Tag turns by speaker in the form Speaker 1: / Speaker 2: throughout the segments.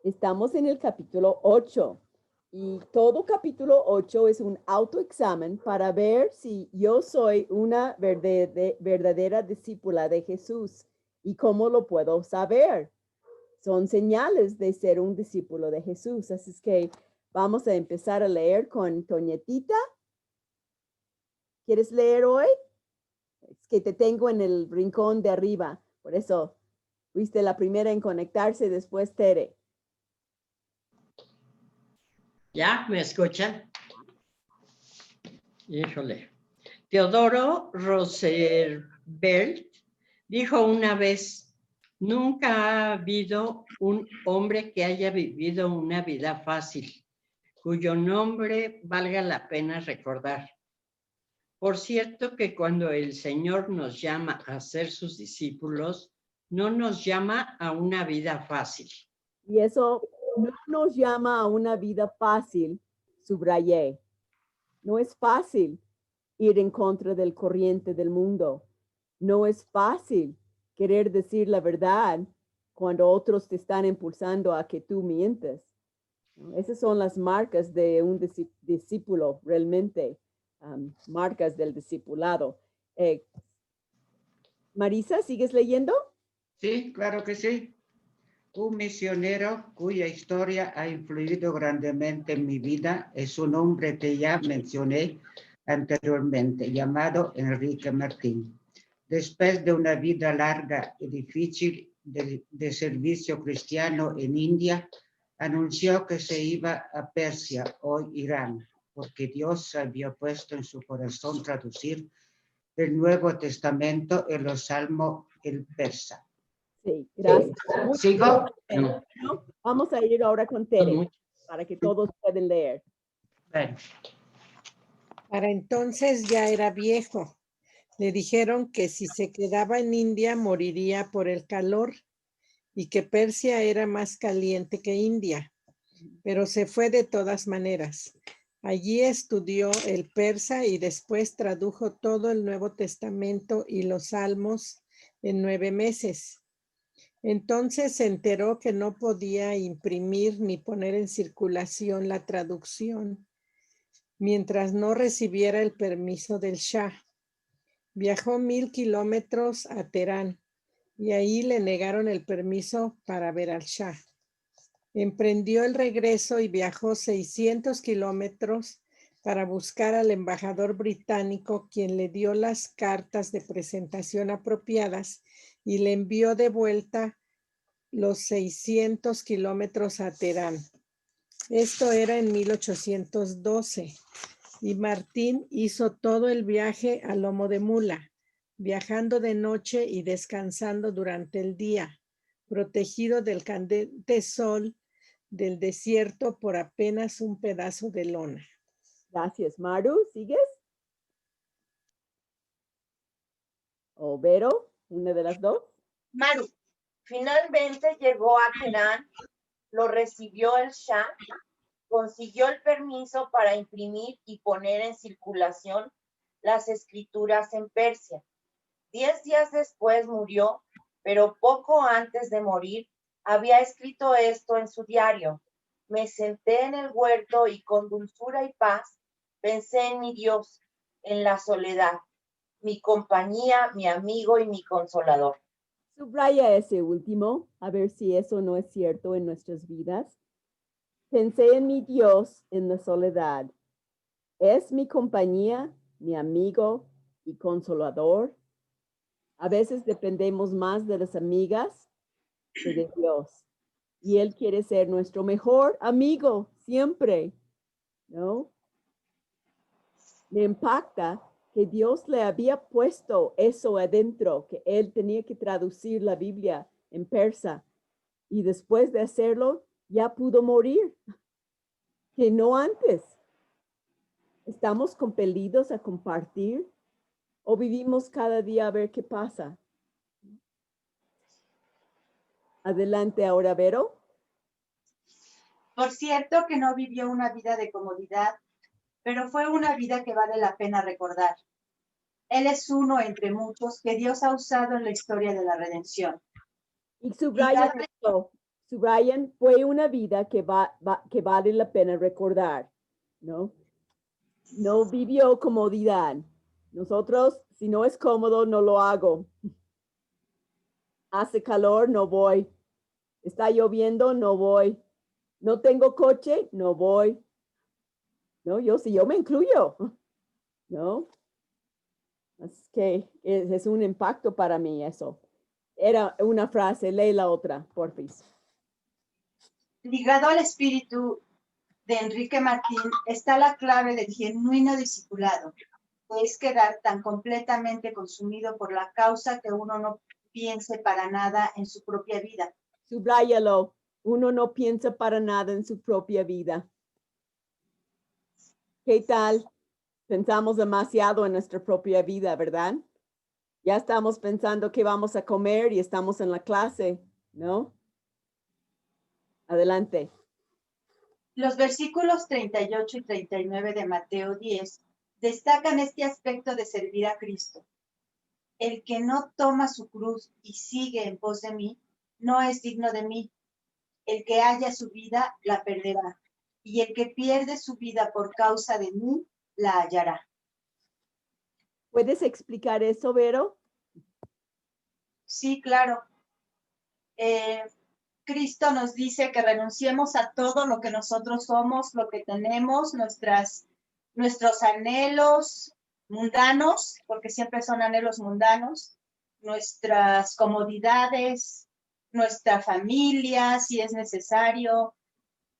Speaker 1: Estamos en el capítulo 8 y todo capítulo 8 es un autoexamen para ver si yo soy una verdadera discípula de Jesús y cómo lo puedo saber. Son señales de ser un discípulo de Jesús. Así es que vamos a empezar a leer con Toñetita. ¿Quieres leer hoy? Es que te tengo en el rincón de arriba. Por eso fuiste la primera en conectarse, después Tere.
Speaker 2: ¿Ya? ¿Me escuchan? Híjole. Teodoro Roosevelt dijo una vez, nunca ha habido un hombre que haya vivido una vida fácil, cuyo nombre valga la pena recordar. Por cierto que cuando el Señor nos llama a ser sus discípulos, no nos llama a una vida fácil.
Speaker 1: Y eso no nos llama a una vida fácil, subrayé. No es fácil ir en contra del corriente del mundo. No es fácil querer decir la verdad cuando otros te están impulsando a que tú mientes. Esas son las marcas de un discípulo realmente, marcas del discipulado. Marisa, ¿sigues leyendo?
Speaker 3: Sí, claro que sí. Un misionero cuya historia ha influido grandemente en mi vida es un hombre que ya mencioné anteriormente, llamado Enrique Martín. Después de una vida larga y difícil de servicio cristiano en India, anunció que se iba a Persia, hoy Irán, porque Dios había puesto en su corazón traducir el Nuevo Testamento en los Salmos en persa.
Speaker 1: Sí, gracias.
Speaker 3: ¿Sigo?
Speaker 1: No. Vamos a ir ahora con Tere para que todos puedan leer.
Speaker 3: Bueno.
Speaker 4: Para entonces ya era viejo. Le dijeron que si se quedaba en India moriría por el calor y que Persia era más caliente que India, pero se fue de todas maneras. Allí estudió el persa y después tradujo todo el Nuevo Testamento y los Salmos en 9 meses. Entonces se enteró que no podía imprimir ni poner en circulación la traducción mientras no recibiera el permiso del Shah. Viajó 1000 kilómetros a Teherán y ahí le negaron el permiso para ver al Shah. Emprendió el regreso y viajó 600 kilómetros para buscar al embajador británico, quien le dio las cartas de presentación apropiadas y le envió de vuelta los 600 kilómetros a Teherán. Esto era en 1812 y Martín hizo todo el viaje a lomo de mula, viajando de noche y descansando durante el día, protegido del candente sol del desierto por apenas un pedazo de lona.
Speaker 1: Gracias. Maru, ¿sigues? ¿O Vero? ¿Una de las dos?
Speaker 5: Maru, finalmente llegó a Teherán, lo recibió el Shah, consiguió el permiso para imprimir y poner en circulación las escrituras en Persia. 10 días después murió, pero poco antes de morir había escrito esto en su diario. Me senté en el huerto y con dulzura y paz pensé en mi Dios, en la soledad, mi compañía, mi amigo y mi consolador.
Speaker 1: Subraya ese último, a ver si eso no es cierto en nuestras vidas. Pensé en mi Dios en la soledad. Es mi compañía, mi amigo y consolador. A veces dependemos más de las amigas que de Dios. Y Él quiere ser nuestro mejor amigo siempre, ¿no? Me impacta que Dios le había puesto eso adentro, que Él tenía que traducir la Biblia en persa. Y después de hacerlo, ya pudo morir, que no antes. ¿Estamos compelidos a compartir o vivimos cada día a ver qué pasa? Adelante ahora, Vero.
Speaker 6: Por cierto que no vivió una vida de comodidad, pero fue una vida que vale la pena recordar. Él es uno entre muchos que Dios ha usado en la historia de la redención.
Speaker 1: Y subraya esto, Subrayan, fue una vida que vale la pena recordar, ¿no? No vivió comodidad. Nosotros, si no es cómodo, no lo hago. Hace calor, no voy. Está lloviendo, no voy. No tengo coche, no voy. No, yo me incluyo, ¿no? Así que es un impacto para mí eso. Era una frase, lee la otra, porfis.
Speaker 6: Ligado al espíritu de Enrique Martín está la clave del genuino discipulado, que es quedar tan completamente consumido por la causa que uno no piense para nada en su propia vida.
Speaker 1: Subráyalo. Uno no piensa para nada en su propia vida. ¿Qué tal? Pensamos demasiado en nuestra propia vida, ¿verdad? Ya estamos pensando qué vamos a comer y estamos en la clase, ¿no? Adelante.
Speaker 6: Los versículos 38 y 39 de Mateo 10 destacan este aspecto de servir a Cristo. El que no toma su cruz y sigue en pos de mí, no es digno de mí. El que haya su vida, la perderá. Y el que pierde su vida por causa de mí, la hallará.
Speaker 1: ¿Puedes explicar eso, Vero?
Speaker 6: Sí, claro. Cristo nos dice que renunciemos a todo lo que nosotros somos, lo que tenemos, nuestros anhelos mundanos, porque siempre son anhelos mundanos, nuestras comodidades, nuestra familia, si es necesario,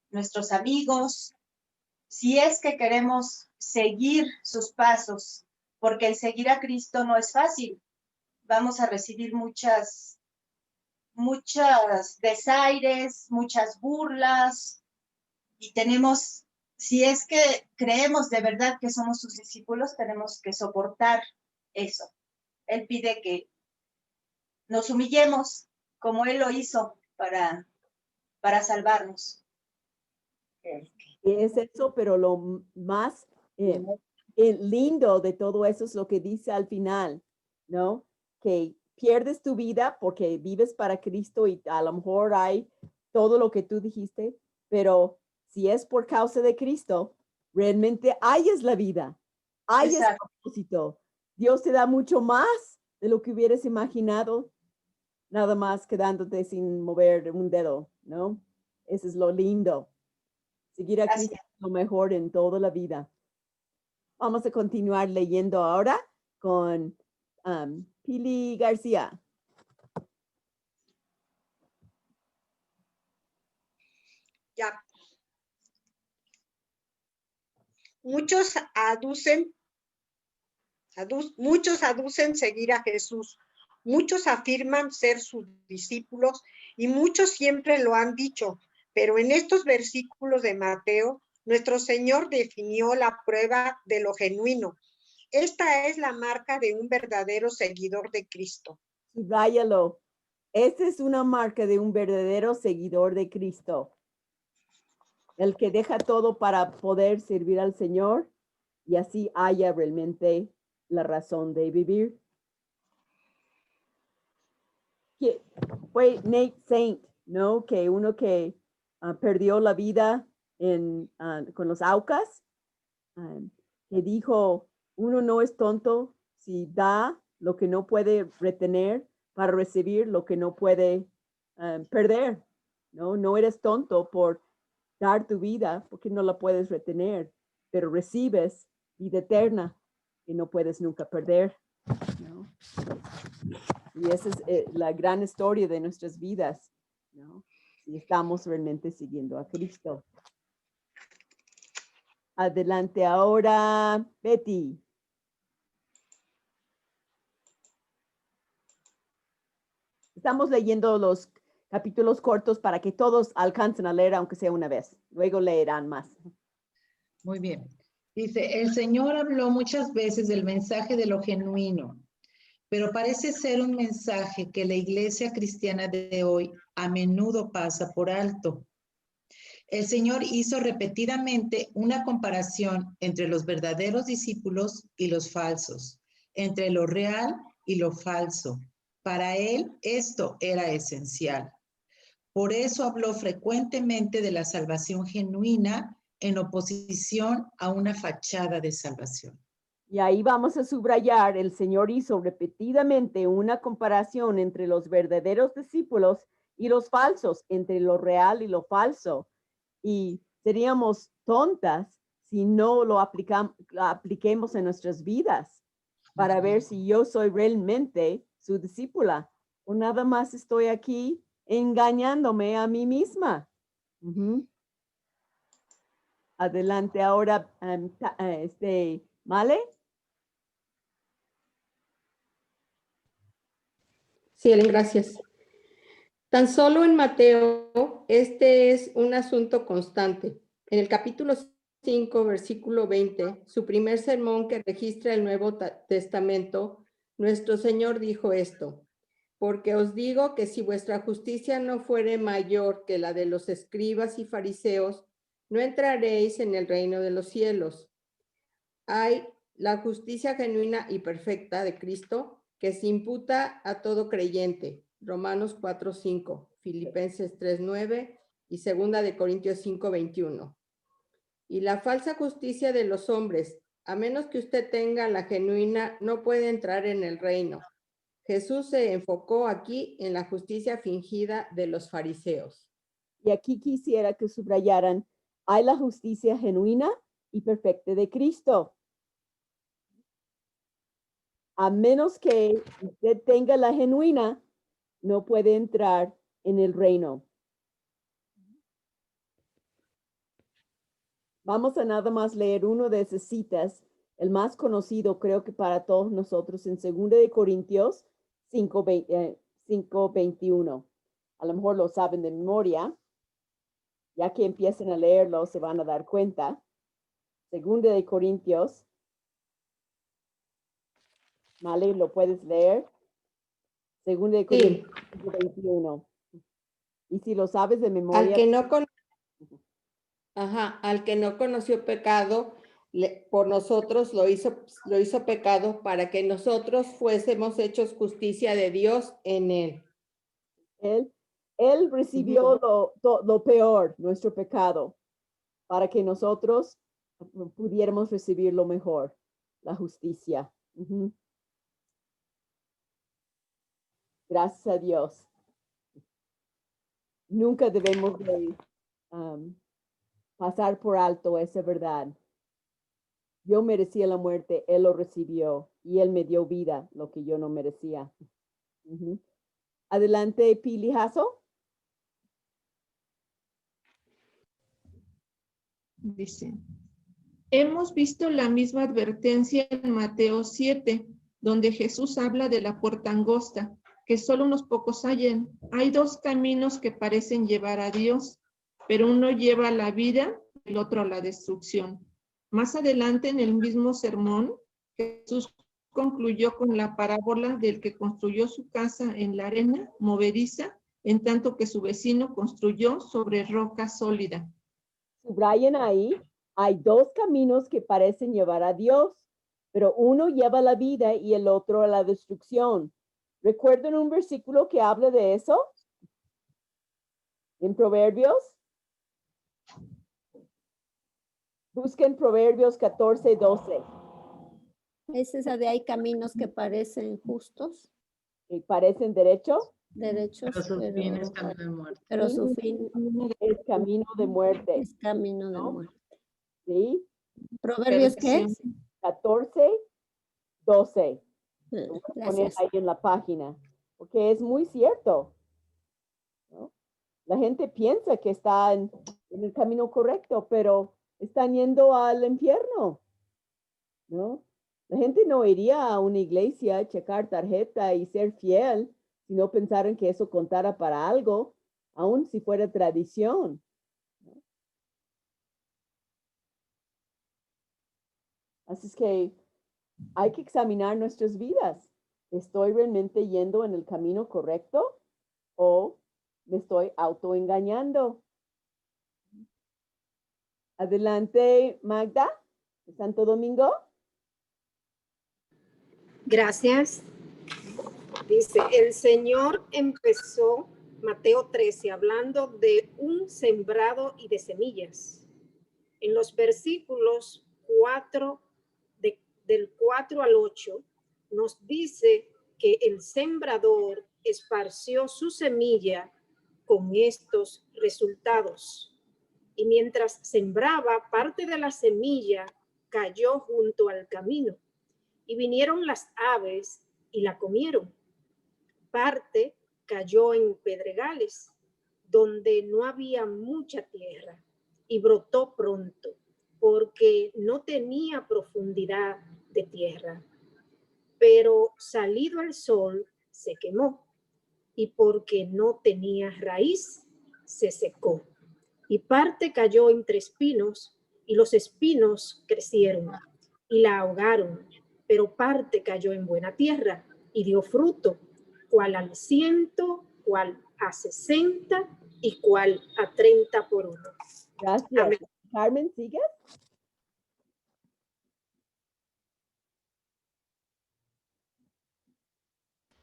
Speaker 6: nuestros amigos, si es que queremos seguir sus pasos, porque el seguir a Cristo no es fácil. Vamos a recibir muchos desaires, muchas burlas, y tenemos, si es que creemos de verdad que somos sus discípulos, tenemos que soportar eso. Él pide que nos humillemos como Él lo hizo para salvarnos.
Speaker 1: Es eso, pero lo más lindo de todo eso es lo que dice al final, ¿no? Que pierdes tu vida porque vives para Cristo y a lo mejor hay todo lo que tú dijiste, pero si es por causa de Cristo, realmente hayas la vida, hayas propósito. Dios te da mucho más de lo que hubieras imaginado, nada más quedándote sin mover un dedo, ¿no? Eso es lo lindo. Seguir a Cristo es lo mejor en toda la vida. Vamos a continuar leyendo ahora con Pili García.
Speaker 7: Ya. Muchos aducen seguir a Jesús. Muchos afirman ser sus discípulos y muchos siempre lo han dicho. Pero en estos versículos de Mateo, nuestro Señor definió la prueba de lo genuino. Esta es la marca de un verdadero seguidor de Cristo.
Speaker 1: Subrayalo. Esta es una marca de un verdadero seguidor de Cristo. El que deja todo para poder servir al Señor y así haya realmente la razón de vivir. Fue Nate Saint, ¿no? Que uno que perdió la vida con los Aucas, que dijo, uno no es tonto si da lo que no puede retener para recibir lo que no puede perder, ¿no? No eres tonto por dar tu vida porque no la puedes retener, pero recibes vida eterna y no puedes nunca perder, ¿no? Y esa es la gran historia de nuestras vidas, ¿no? Si estamos realmente siguiendo a Cristo. Adelante ahora, Betty. Estamos leyendo los capítulos cortos para que todos alcancen a leer, aunque sea una vez. Luego leerán más.
Speaker 8: Muy bien. Dice, el Señor habló muchas veces del mensaje de lo genuino, pero parece ser un mensaje que la iglesia cristiana de hoy a menudo pasa por alto. El Señor hizo repetidamente una comparación entre los verdaderos discípulos y los falsos, entre lo real y lo falso. Para Él esto era esencial. Por eso habló frecuentemente de la salvación genuina en oposición a una fachada de salvación.
Speaker 1: Y ahí vamos a subrayar, el Señor hizo repetidamente una comparación entre los verdaderos discípulos y los falsos, entre lo real y lo falso. Y seríamos tontas si no lo apliquemos en nuestras vidas para ver si yo soy realmente su discípula o nada más estoy aquí engañándome a mí misma. Adelante ahora, ¿Male?
Speaker 9: Sí, Ellen, gracias. Tan solo en Mateo, este es un asunto constante. En el capítulo 5, versículo 20, su primer sermón que registra el Nuevo Testamento, nuestro Señor dijo esto: porque os digo que si vuestra justicia no fuere mayor que la de los escribas y fariseos, no entraréis en el reino de los cielos. Hay la justicia genuina y perfecta de Cristo que se imputa a todo creyente. Romanos 4:5, Filipenses 3:9 y 2 de Corintios 5:21. Y la falsa justicia de los hombres, a menos que usted tenga la genuina, no puede entrar en el reino. Jesús se enfocó aquí en la justicia fingida de los fariseos.
Speaker 1: Y aquí quisiera que subrayaran, hay la justicia genuina y perfecta de Cristo. A menos que usted tenga la genuina, no puede entrar en el reino. Vamos a nada más leer uno de esas citas, el más conocido creo que para todos nosotros en 2 de Corintios 5:21. A lo mejor lo saben de memoria. Ya que empiecen a leerlo, se van a dar cuenta. 2 de Corintios. ¿Vale? ¿Lo puedes leer? 2 de Corintios 5:21. Y si lo sabes de memoria.
Speaker 9: Al que no conoció pecado, por nosotros lo hizo pecado para que nosotros fuésemos hechos justicia de Dios en él.
Speaker 1: Él recibió lo peor, nuestro pecado, para que nosotros pudiéramos recibir lo mejor, la justicia. Gracias a Dios. Nunca debemos de pasar por alto esa verdad. Yo merecía la muerte, Él lo recibió y Él me dio vida, lo que yo no merecía. Adelante, Pili Hasso.
Speaker 10: Dice, hemos visto la misma advertencia en Mateo 7, donde Jesús habla de la puerta angosta, que solo unos pocos hallan. Hay dos caminos que parecen llevar a Dios, pero uno lleva a la vida, el otro a la destrucción. Más adelante en el mismo sermón, Jesús concluyó con la parábola del que construyó su casa en la arena movediza, en tanto que su vecino construyó sobre roca sólida.
Speaker 1: Subrayen ahí, hay dos caminos que parecen llevar a Dios, pero uno lleva a la vida y el otro a la destrucción. ¿Recuerdan un versículo que habla de eso? En Proverbios. Busquen Proverbios 14:12.
Speaker 11: ¿Es esa de hay caminos que parecen justos?
Speaker 1: ¿Que parecen derechos?
Speaker 11: Derechos,
Speaker 2: pero su fin es camino de muerte.
Speaker 11: Pero su fin
Speaker 1: es camino de muerte.
Speaker 11: Es camino de muerte.
Speaker 1: ¿Sí?
Speaker 11: ¿Proverbios qué es?
Speaker 1: 14:12. Lo voy a poner
Speaker 11: Gracias.
Speaker 1: ahí en la página, porque es muy cierto, ¿no? La gente piensa que está en el camino correcto, pero están yendo al infierno, ¿no? La gente no iría a una iglesia a checar tarjeta y ser fiel si no pensaran que eso contara para algo, aun si fuera tradición, ¿no? Así es que hay que examinar nuestras vidas. ¿Estoy realmente yendo en el camino correcto o me estoy autoengañando? Adelante, Magda, de Santo Domingo.
Speaker 12: Gracias. Dice, el Señor empezó Mateo 13, hablando de un sembrado y de semillas. En los versículos 4, del 4 al 8, nos dice que el sembrador esparció su semilla con estos resultados. Y mientras sembraba, parte de la semilla cayó junto al camino, y vinieron las aves y la comieron. Parte cayó en pedregales, donde no había mucha tierra, y brotó pronto, porque no tenía profundidad de tierra. Pero salido el sol, se quemó, y porque no tenía raíz, se secó. Y parte cayó entre espinos, y los espinos crecieron y la ahogaron. Pero parte cayó en buena tierra y dio fruto, cual al 100, cual a 60 y cual a 30 por uno.
Speaker 1: Gracias.
Speaker 12: Amén.
Speaker 1: Carmen, ¿sigues?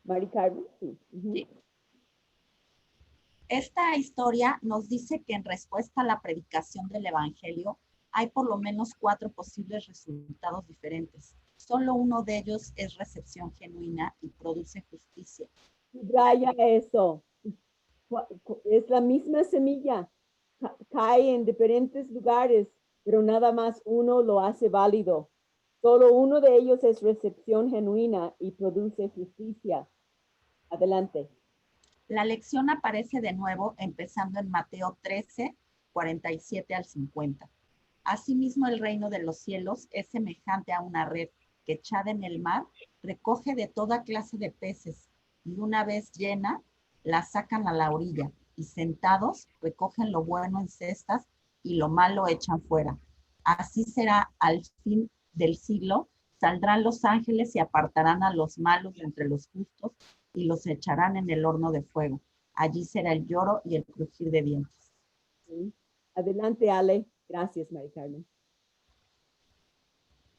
Speaker 1: Mari Carmen, sí.
Speaker 13: Sí. Esta historia nos dice que en respuesta a la predicación del Evangelio hay por lo menos 4 posibles resultados diferentes. Solo uno de ellos es recepción genuina y produce justicia.
Speaker 1: Subraya eso. Es la misma semilla. Cae en diferentes lugares, pero nada más uno lo hace válido. Solo uno de ellos es recepción genuina y produce justicia. Adelante.
Speaker 13: La lección aparece de nuevo empezando en Mateo 13, 47 al 50. Asimismo, el reino de los cielos es semejante a una red que echada en el mar recoge de toda clase de peces y una vez llena, la sacan a la orilla y sentados recogen lo bueno en cestas y lo malo echan fuera. Así será al fin del siglo. Saldrán los ángeles y apartarán a los malos de entre los justos y los echarán en el horno de fuego. Allí será el lloro y el crujir de dientes.
Speaker 1: Sí. Adelante, Ale. Gracias, Mari Carmen.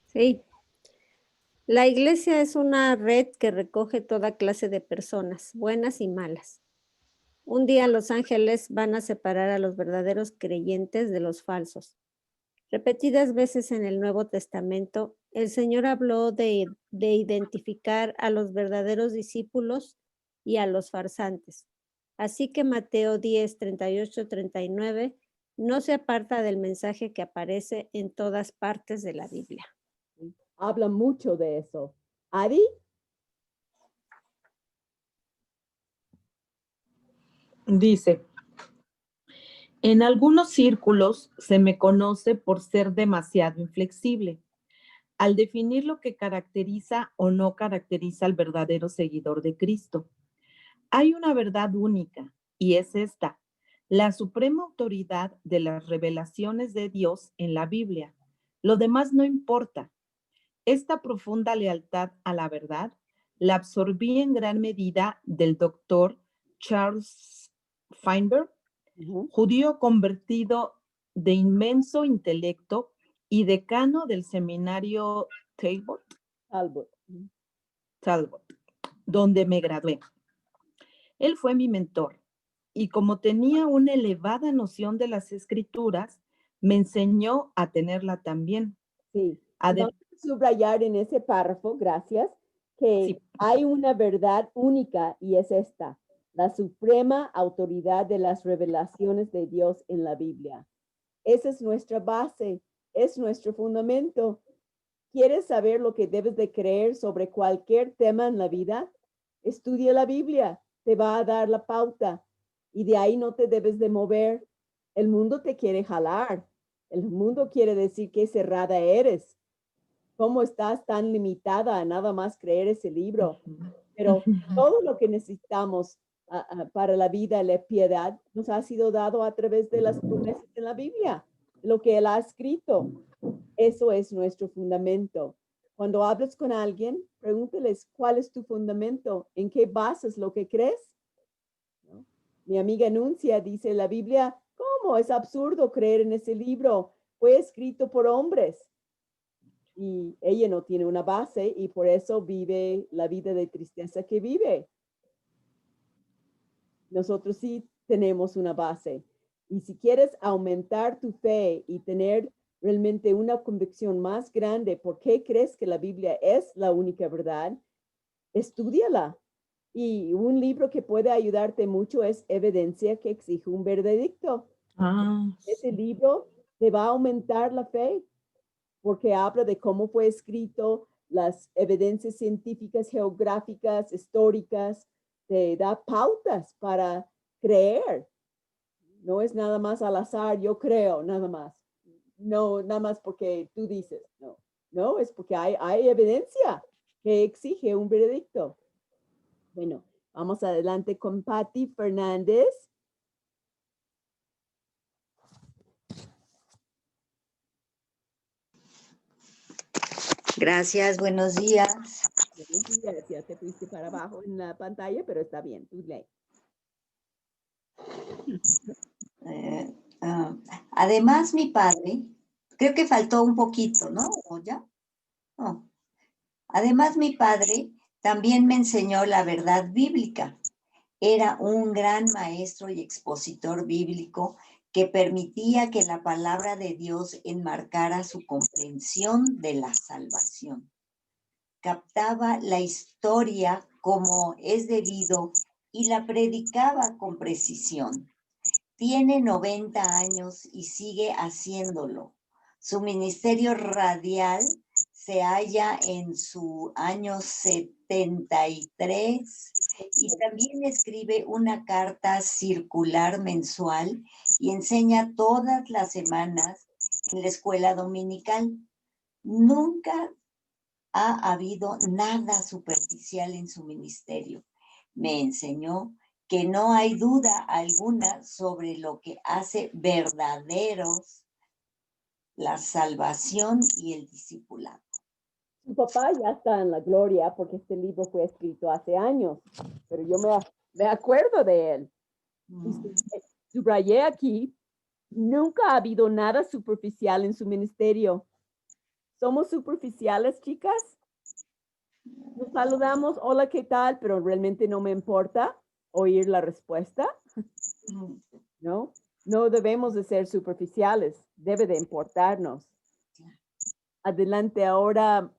Speaker 11: Sí. La iglesia es una red que recoge toda clase de personas, buenas y malas. Un día los ángeles van a separar a los verdaderos creyentes de los falsos. Repetidas veces en el Nuevo Testamento, el Señor habló de identificar a los verdaderos discípulos y a los farsantes. Así que Mateo 10, 38, 39 no se aparta del mensaje que aparece en todas partes de la Biblia.
Speaker 1: Habla mucho de eso. ¿Adi?
Speaker 14: Dice, en algunos círculos se me conoce por ser demasiado inflexible al definir lo que caracteriza o no caracteriza al verdadero seguidor de Cristo. Hay una verdad única y es esta, la suprema autoridad de las revelaciones de Dios en la Biblia. Lo demás no importa. Esta profunda lealtad a la verdad la absorbí en gran medida del doctor Charles Feinberg, judío convertido de inmenso intelecto y decano del seminario Talbot, donde me gradué. Él fue mi mentor y como tenía una elevada noción de las escrituras, me enseñó a tenerla también.
Speaker 1: Sí. Vamos a subrayar en ese párrafo, gracias, que sí, hay una verdad única y es esta, la suprema autoridad de las revelaciones de Dios en la Biblia. Esa es nuestra base, es nuestro fundamento. ¿Quieres saber lo que debes de creer sobre cualquier tema en la vida? Estudia la Biblia, te va a dar la pauta y de ahí no te debes de mover. El mundo te quiere jalar, el mundo quiere decir que cerrada eres. ¿Cómo estás tan limitada a nada más creer ese libro? Pero todo lo que necesitamos para la vida y la piedad nos ha sido dado a través de las promesas en la Biblia, lo que Él ha escrito. Eso es nuestro fundamento. Cuando hables con alguien, pregúntales, ¿cuál es tu fundamento? ¿En qué basas lo que crees? ¿No? Mi amiga Nuncia dice, la Biblia, ¿cómo? Es absurdo creer en ese libro. Fue escrito por hombres. Y ella no tiene una base y por eso vive la vida de tristeza que vive. nosotros sí tenemos una base. Y si quieres aumentar tu fe y tener realmente una convicción más grande, ¿por qué crees que la Biblia es la única verdad? Estúdiala. Y un libro que puede ayudarte mucho es Evidencia que exige un veredicto. Ese libro te va a aumentar la fe porque habla de cómo fue escrito, las evidencias científicas, geográficas, históricas, te da pautas para creer. No es nada más al azar, yo creo, nada más. No, nada más porque tú dices, no. No, es porque hay evidencia que exige un veredicto. Bueno, vamos adelante con Patti Fernández.
Speaker 15: Gracias, buenos días.
Speaker 1: Buenos días, ya te fuiste para abajo en la pantalla, pero está bien, tú lee.
Speaker 15: Además, mi padre, creo que faltó un poquito, ¿no? ¿O ya? No. Además, mi padre también me enseñó la verdad bíblica. Era un gran maestro y expositor bíblico que permitía que la palabra de Dios enmarcara su comprensión de la salvación. Captaba la historia como es debido y la predicaba con precisión. Tiene 90 años y sigue haciéndolo. Su ministerio radial se halla en su año 73 y también escribe una carta circular mensual y enseña todas las semanas en la escuela dominical. Nunca ha habido nada superficial en su ministerio. Me enseñó que no hay duda alguna sobre lo que hace verdaderos la salvación y el discipulado.
Speaker 1: Su papá ya está en la gloria porque este libro fue escrito hace años, pero yo me acuerdo de él. Y subrayé aquí, nunca ha habido nada superficial en su ministerio. ¿Somos superficiales, chicas? Nos saludamos, hola, ¿qué tal? Pero realmente no me importa oír la respuesta. ¿No? No debemos de ser superficiales, debe de importarnos. Adelante ahora,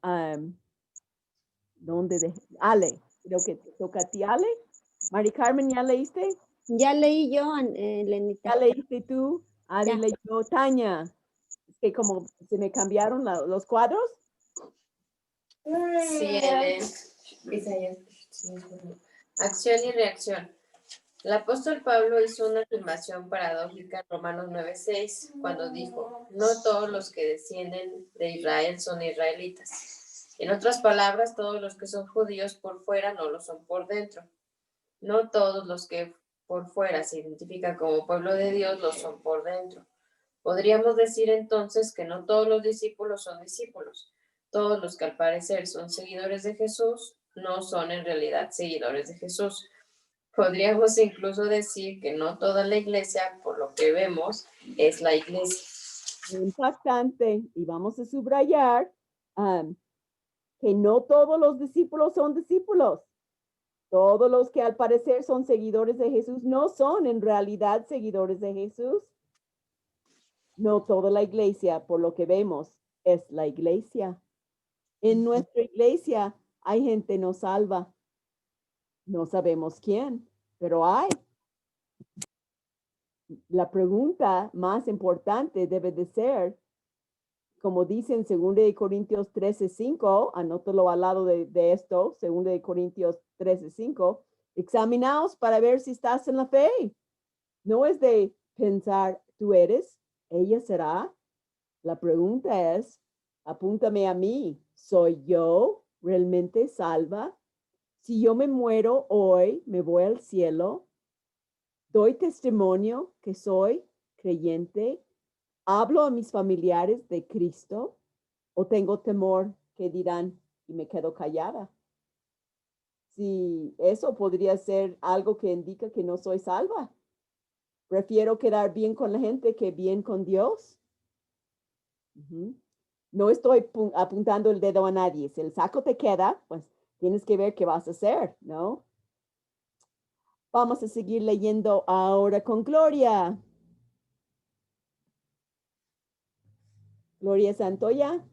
Speaker 1: Ale, creo que te toca a ti, Ale. Mari Carmen, ¿ya leíste?
Speaker 11: Ya leí yo, Lenita.
Speaker 1: ¿Ya leíste tú? Ari leyó. Tania, es que como se me cambiaron los cuadros.
Speaker 16: Sí, Ellen. Acción y reacción. El apóstol Pablo hizo una afirmación paradójica en Romanos 9:6 cuando dijo, no todos los que descienden de Israel son israelitas. En otras palabras, todos los que son judíos por fuera no lo son por dentro. No todos los que por fuera se identifican como pueblo de Dios lo son por dentro. Podríamos decir entonces que no todos los discípulos son discípulos. Todos los que al parecer son seguidores de Jesús no son en realidad seguidores de Jesús. Podríamos incluso decir que no toda la iglesia, por lo que vemos, es la iglesia.
Speaker 1: Impactante. Y vamos a subrayar que no todos los discípulos son discípulos. Todos los que al parecer son seguidores de Jesús no son en realidad seguidores de Jesús. No toda la iglesia, por lo que vemos, es la iglesia. En nuestra iglesia hay gente no salva. No sabemos quién, pero hay. La pregunta más importante debe de ser, como dice en 2 Corintios 13:5, anótalo al lado de esto, 2 Corintios 13:5, examinaos para ver si estás en la fe. No es de pensar, tú eres, ella será. La pregunta es, apúntame a mí, ¿soy yo realmente salva? Si yo me muero hoy, me voy al cielo, doy testimonio que soy creyente, hablo a mis familiares de Cristo o tengo temor que dirán y me quedo callada. Si eso podría ser algo que indica que no soy salva. Prefiero quedar bien con la gente que bien con Dios. No estoy apuntando el dedo a nadie. Si el saco te queda, pues tienes que ver qué vas a hacer, ¿no? Vamos a seguir leyendo ahora con Gloria. Gloria Santoya.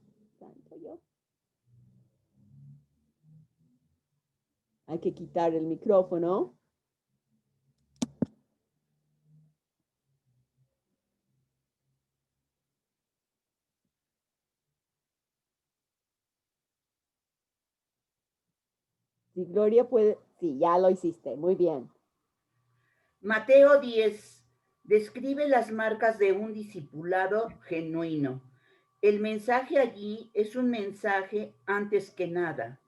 Speaker 1: Hay que quitar el micrófono. Si Gloria puede, sí, ya lo hiciste, muy bien.
Speaker 17: Mateo 10 describe las marcas de un discipulado genuino. El mensaje allí es un mensaje antes que nada.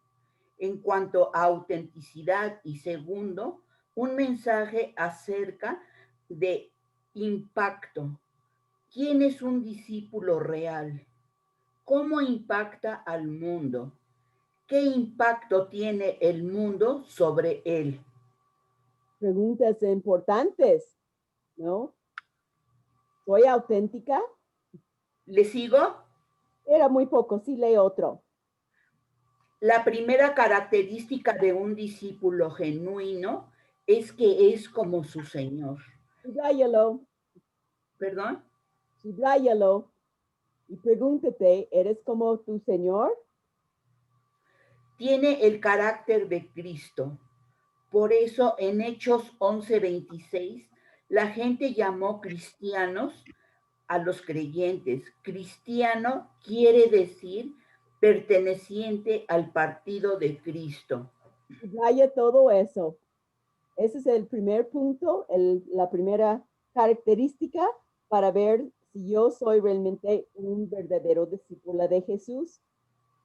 Speaker 17: En cuanto a autenticidad y segundo, un mensaje acerca de impacto. ¿Quién es un discípulo real? ¿Cómo impacta al mundo? ¿Qué impacto tiene el mundo sobre él?
Speaker 1: Preguntas importantes, ¿no? ¿Soy auténtica?
Speaker 17: ¿Le sigo?
Speaker 1: Era muy poco, sí, lee otro.
Speaker 17: La primera característica de un discípulo genuino es que es como su Señor.
Speaker 1: Subráyalo.
Speaker 17: ¿Perdón?
Speaker 1: Subráyalo. Y pregúntate, ¿eres como tu Señor?
Speaker 17: Tiene el carácter de Cristo. Por eso en Hechos 11:26, la gente llamó cristianos a los creyentes. Cristiano quiere decir perteneciente al partido de Cristo.
Speaker 1: Subraya todo eso. Ese es el primer punto, la primera característica para ver si yo soy realmente un verdadero discípulo de Jesús.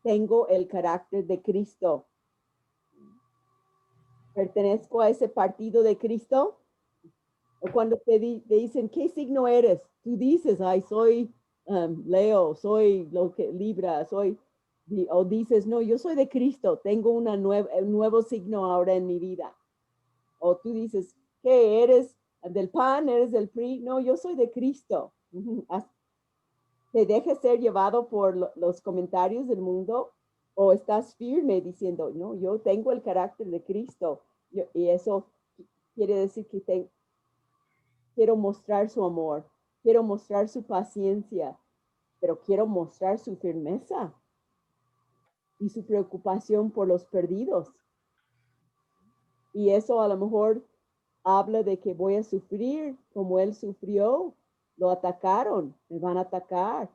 Speaker 1: Tengo el carácter de Cristo. ¿Pertenezco a ese partido de Cristo? O cuando te dicen, ¿qué signo eres? Tú dices, ay, soy Leo, soy lo que Libra, soy, o dices, no, yo soy de Cristo, tengo un nuevo signo ahora en mi vida. O tú dices, ¿qué eres? ¿Del PAN? ¿Eres del PRI? No, yo soy de Cristo. ¿Te dejas ser llevado por los comentarios del mundo? ¿O estás firme diciendo, no, yo tengo el carácter de Cristo? Y eso quiere decir que quiero mostrar su amor, quiero mostrar su paciencia, pero quiero mostrar su firmeza y su preocupación por los perdidos. Y eso a lo mejor habla de que voy a sufrir como él sufrió. Lo atacaron, me van a atacar.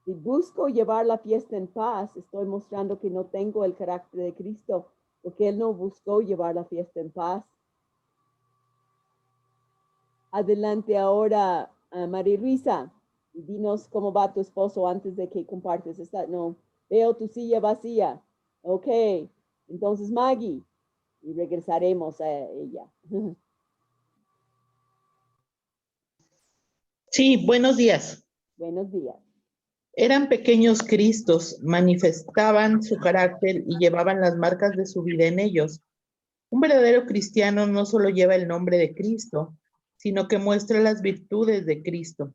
Speaker 1: Si busco llevar la fiesta en paz, estoy mostrando que no tengo el carácter de Cristo, porque él no buscó llevar la fiesta en paz. Adelante ahora, María Luisa. Dinos cómo va tu esposo antes de que compartes esta. No, veo tu silla vacía. Ok, entonces Maggie. Y regresaremos a ella.
Speaker 8: Sí, buenos días.
Speaker 1: Buenos días.
Speaker 8: Eran pequeños Cristos, manifestaban su carácter y llevaban las marcas de su vida en ellos. Un verdadero cristiano no solo lleva el nombre de Cristo, sino que muestra las virtudes de Cristo.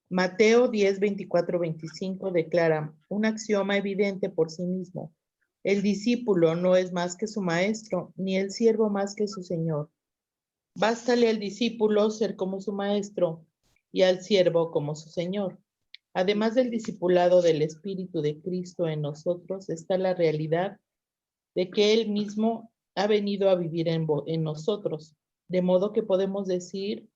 Speaker 8: Mateo 10, 24, 25 declara un axioma evidente por sí mismo. El discípulo no es más que su maestro, ni el siervo más que su señor. Bástale al discípulo ser como su maestro y al siervo como su señor. Además del discipulado del Espíritu de Cristo en nosotros, está la realidad de que Él mismo ha venido a vivir en nosotros. De modo que podemos decir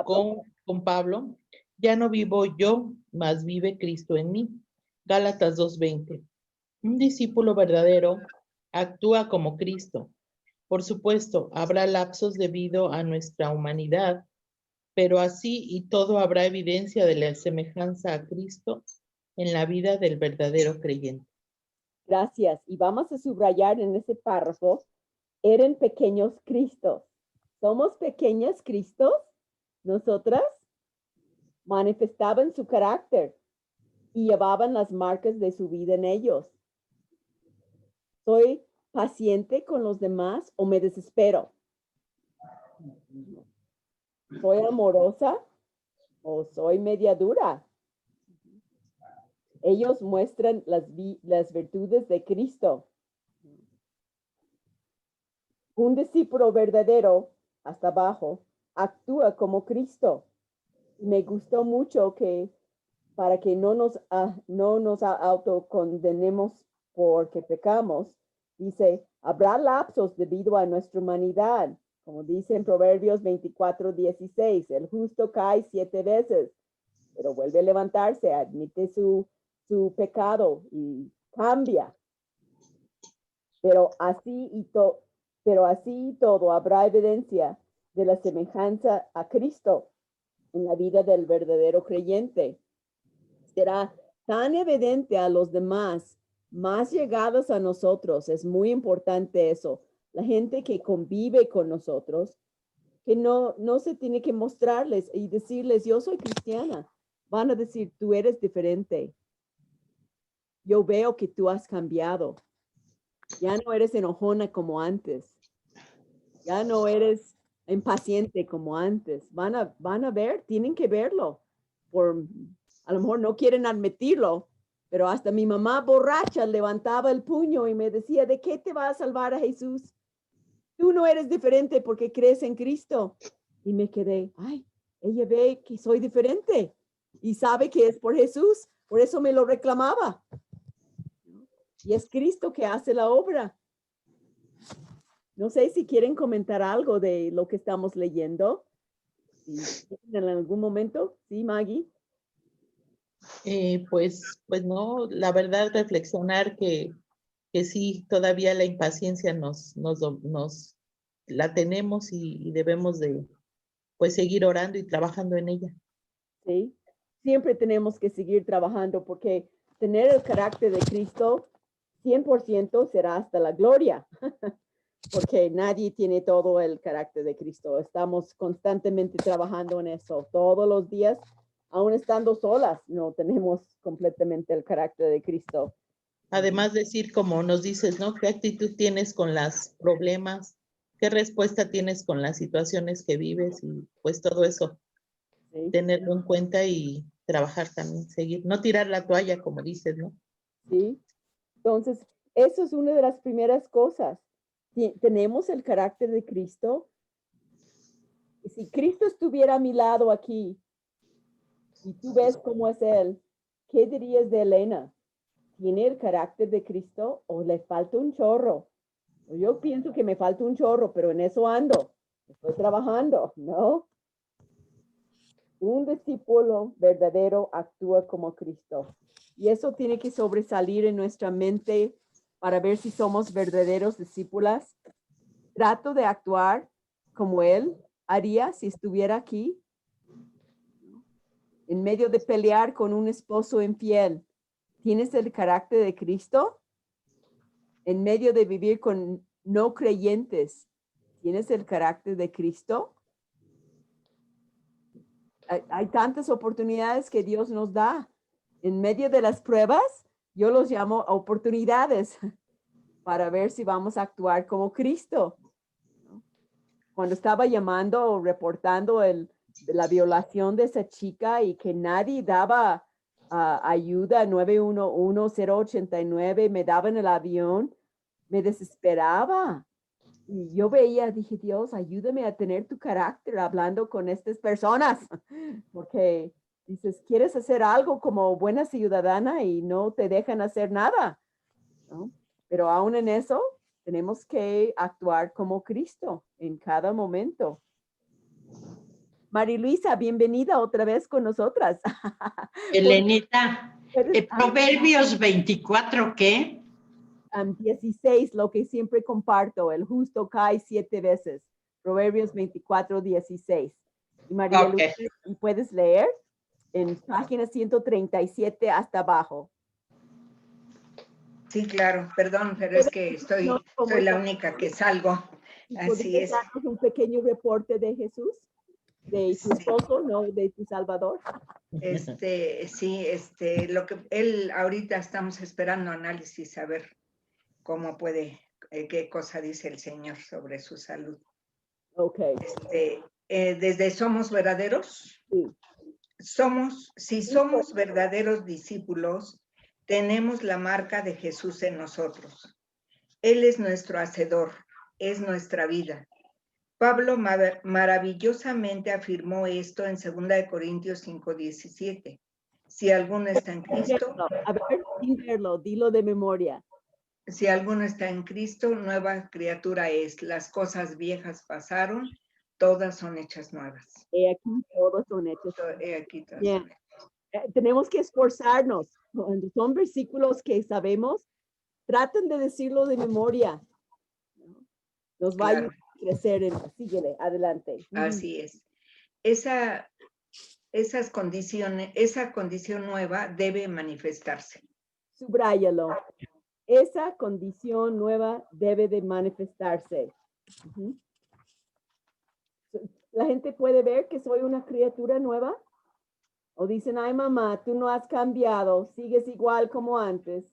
Speaker 8: con Pablo, ya no vivo yo, mas vive Cristo en mí. Gálatas 2:20. Un discípulo verdadero actúa como Cristo. Por supuesto, habrá lapsos debido a nuestra humanidad, pero así y todo habrá evidencia de la semejanza a Cristo en la vida del verdadero creyente.
Speaker 1: Gracias. Y vamos a subrayar en ese párrafo, eran pequeños Cristos. ¿Somos pequeñas Cristos? Nosotras manifestaban su carácter y llevaban las marcas de su vida en ellos. ¿Soy paciente con los demás o me desespero? ¿Soy amorosa o soy media dura? Ellos muestran las virtudes de Cristo. Un discípulo verdadero, hasta abajo, actúa como Cristo. Me gustó mucho que para que no nos autocondenemos porque pecamos, dice, habrá lapsos debido a nuestra humanidad. Como dice en Proverbios 24:16, el justo cae 7 veces, pero vuelve a levantarse, admite su pecado y cambia. Pero así y todo habrá evidencia de la semejanza a Cristo en la vida del verdadero creyente. Será tan evidente a los demás, más llegados a nosotros. Es muy importante eso. La gente que convive con nosotros, que no se tiene que mostrarles y decirles, yo soy cristiana. Van a decir, tú eres diferente. Yo veo que tú has cambiado. Ya no eres enojona como antes. Ya no eres impaciente como antes. Van a ver, tienen que verlo. A lo mejor no quieren admitirlo, pero hasta mi mamá borracha levantaba el puño y me decía, ¿de qué te va a salvar a Jesús? Tú no eres diferente porque crees en Cristo. Y me quedé, ay, ella ve que soy diferente y sabe que es por Jesús. Por eso me lo reclamaba. Y es Cristo que hace la obra. No sé si quieren comentar algo de lo que estamos leyendo. En algún momento, ¿sí, Maggie?
Speaker 18: Pues no, la verdad reflexionar que sí, todavía la impaciencia nos la tenemos y debemos de pues seguir orando y trabajando en ella.
Speaker 1: Sí, siempre tenemos que seguir trabajando porque tener el carácter de Cristo 100% será hasta la gloria, porque nadie tiene todo el carácter de Cristo. Estamos constantemente trabajando en eso todos los días. Aún estando solas, no tenemos completamente el carácter de Cristo.
Speaker 18: Además decir, como nos dices, ¿no? ¿Qué actitud tienes con los problemas? ¿Qué respuesta tienes con las situaciones que vives? Y pues todo eso, sí, tenerlo en cuenta y trabajar también, seguir. No tirar la toalla, como dices, ¿no?
Speaker 1: Sí. Entonces, eso es una de las primeras cosas. Tenemos el carácter de Cristo. Y si Cristo estuviera a mi lado aquí, y tú ves cómo es Él, ¿qué dirías de Elena? ¿Tiene el carácter de Cristo o le falta un chorro? Yo pienso que me falta un chorro, pero en eso ando. Estoy trabajando, ¿no? Un discípulo verdadero actúa como Cristo. Y eso tiene que sobresalir en nuestra mente para ver si somos verdaderos discípulas. Trato de actuar como Él haría si estuviera aquí. En medio de pelear con un esposo infiel, ¿tienes el carácter de Cristo? En medio de vivir con no creyentes, ¿tienes el carácter de Cristo? Hay tantas oportunidades que Dios nos da. En medio de las pruebas, yo los llamo oportunidades para ver si vamos a actuar como Cristo. Cuando estaba llamando o reportando la violación de esa chica y que nadie daba ayuda, 911-089, me daban el avión, me desesperaba. Y yo veía, dije, Dios, ayúdame a tener tu carácter hablando con estas personas. Porque dices, quieres hacer algo como buena ciudadana y no te dejan hacer nada, ¿no? Pero aún en eso, tenemos que actuar como Cristo en cada momento. Mariluisa, bienvenida otra vez con nosotras.
Speaker 2: Elenita, Proverbios 24, ¿qué?
Speaker 1: 16, lo que siempre comparto, el justo cae 7 veces. Proverbios 24, 16. Y María Luisa, ¿puedes leer? En página 137 hasta abajo.
Speaker 19: Sí, claro, perdón, pero es que soy la única que salgo. Así es.
Speaker 1: ¿Podrías darnos un pequeño reporte de Jesús? ¿De tu esposo, no de tu Salvador?
Speaker 19: Sí, lo que él ahorita estamos esperando análisis, a ver cómo puede, qué cosa dice el Señor sobre su salud.
Speaker 1: Ok.
Speaker 19: Desde Somos Verdaderos, si somos verdaderos discípulos, tenemos la marca de Jesús en nosotros. Él es nuestro hacedor, es nuestra vida. Pablo maravillosamente afirmó esto en 2 Corintios 5:17. Si alguno está en Cristo,
Speaker 1: a ver, sin verlo, dilo de memoria.
Speaker 19: Si alguno está en Cristo, nueva criatura es. Las cosas viejas pasaron, todas son hechas nuevas.
Speaker 1: He aquí, todos son hechos.
Speaker 19: He aquí, todas
Speaker 1: Bien.
Speaker 19: son hechas.
Speaker 1: Tenemos que esforzarnos. Cuando son versículos que sabemos, traten de decirlo de memoria. Nos va a ayudar a crecer. Síguele, adelante.
Speaker 19: Así es. Esa condición nueva debe manifestarse.
Speaker 1: Subráyalo. Esa condición nueva debe de manifestarse. ¿La gente puede ver que soy una criatura nueva? ¿O dicen, ay mamá, tú no has cambiado, sigues igual como antes?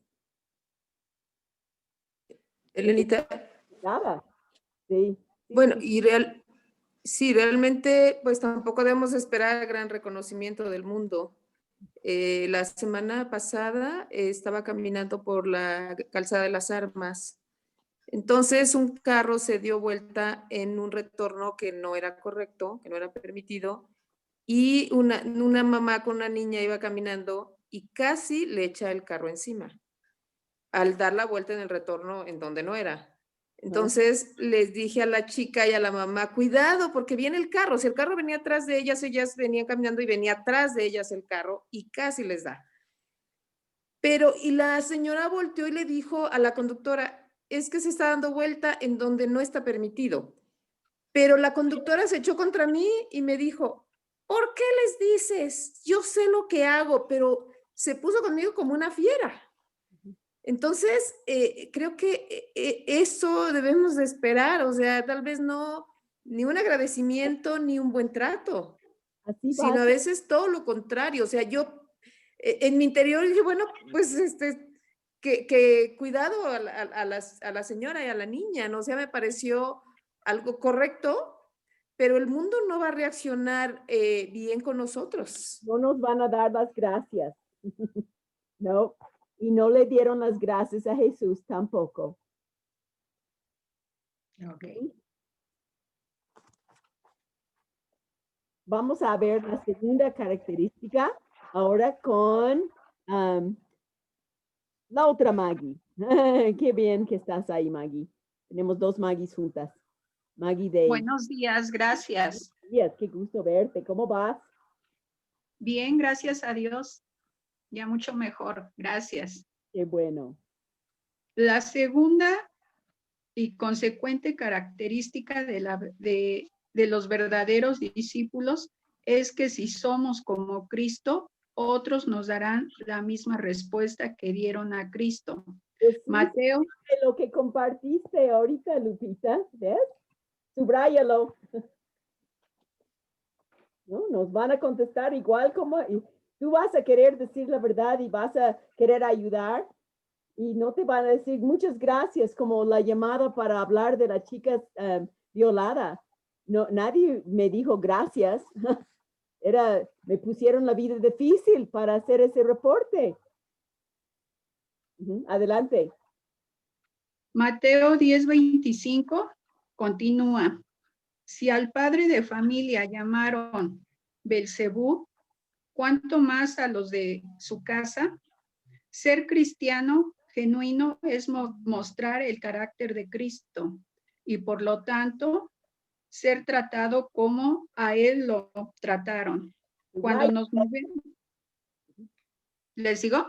Speaker 20: Elenita.
Speaker 1: Nada. Sí.
Speaker 20: Bueno, y realmente, pues tampoco debemos esperar gran reconocimiento del mundo. La semana pasada estaba caminando por la calzada de las Armas. Entonces un carro se dio vuelta en un retorno que no era correcto, que no era permitido, y una mamá con una niña iba caminando y casi le echa el carro encima al dar la vuelta en el retorno en donde no era. Entonces les dije a la chica y a la mamá, cuidado, porque viene el carro. Si el carro venía atrás de ellas venían caminando y venía atrás de ellas el carro y casi les da. Y la señora volteó y le dijo a la conductora, es que se está dando vuelta en donde no está permitido. Pero la conductora se echó contra mí y me dijo, ¿por qué les dices? Yo sé lo que hago, pero se puso conmigo como una fiera. Entonces, creo que eso debemos de esperar, o sea, tal vez no, ni un agradecimiento, ni un buen trato, sino a veces todo lo contrario. O sea, yo en mi interior dije, bueno, pues que cuidado a la señora y a la niña, ¿no? O sea, me pareció algo correcto, pero el mundo no va a reaccionar bien con nosotros.
Speaker 1: No nos van a dar las gracias. No. Y no le dieron las gracias a Jesús tampoco.
Speaker 19: Okay.
Speaker 1: Vamos a ver la segunda característica ahora con la otra Maggie. Qué bien que estás ahí, Maggie. Tenemos dos Maggies juntas. Maggie Day.
Speaker 21: Buenos días, gracias.
Speaker 1: Buenos días, qué gusto verte. ¿Cómo vas?
Speaker 21: Bien, gracias a Dios. Ya mucho mejor, gracias.
Speaker 1: Qué bueno.
Speaker 21: La segunda y consecuente característica de los verdaderos discípulos es que si somos como Cristo, otros nos darán la misma respuesta que dieron a Cristo.
Speaker 1: Pues sí,
Speaker 21: Mateo.
Speaker 1: Lo que compartiste ahorita, Lupita, ¿ves? Subráyalo. ¿No? Nos van a contestar igual como... Tú vas a querer decir la verdad y vas a querer ayudar y no te van a decir muchas gracias como la llamada para hablar de la chica violada. No, nadie me dijo gracias. Me pusieron la vida difícil para hacer ese reporte. Adelante.
Speaker 21: Mateo 10:25 continúa. Si al padre de familia llamaron Belcebú, ¿cuánto más a los de su casa? Ser cristiano genuino es mostrar el carácter de Cristo y por lo tanto ser tratado como a él lo trataron. Cuando nos movemos, ¿les digo?